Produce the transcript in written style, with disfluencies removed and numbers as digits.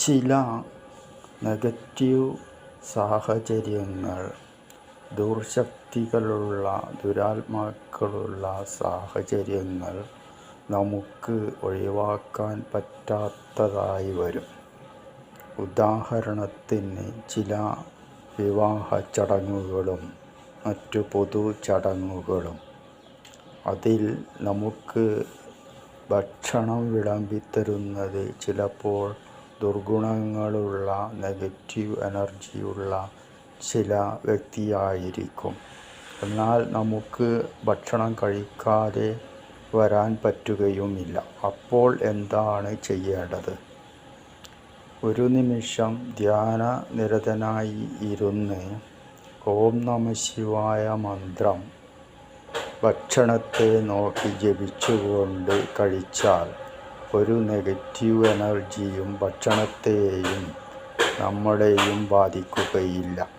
ചില നെഗറ്റീവ് സാഹചര്യങ്ങൾ, ദുർശക്തികളുള്ള ദുരാത്മാക്കളുള്ള സാഹചര്യങ്ങൾ നമുക്ക് ഒഴിവാക്കാൻ പറ്റാത്തതായി വരും. ഉദാഹരണത്തിന് ചില വിവാഹ ചടങ്ങുകളും മറ്റു പൊതു ചടങ്ങുകളും. അതിൽ നമുക്ക് ഭക്ഷണം വിളമ്പിത്തരുന്നത് ചിലപ്പോൾ ദുർഗുണങ്ങളുള്ള നെഗറ്റീവ് എനർജിയുള്ള ചില വ്യക്തിയായിരിക്കും. എന്നാൽ നമുക്ക് ഭക്ഷണം കഴിക്കാതെ വരാൻ പറ്റുകയുമില്ല. അപ്പോൾ എന്താണ് ചെയ്യേണ്ടത്? ഒരു നിമിഷം ധ്യാനനിരതനായി ഇരുന്ന് ഓം നമഃശിവായ മന്ത്രം ഭക്ഷണത്തെ നോക്കി ജപിച്ചുകൊണ്ട് കഴിച്ചാൽ ഒരു നെഗറ്റീവ് എനർജിയും ഭക്ഷണത്തെയും നമ്മളെയും ബാധിക്കുകയില്ല.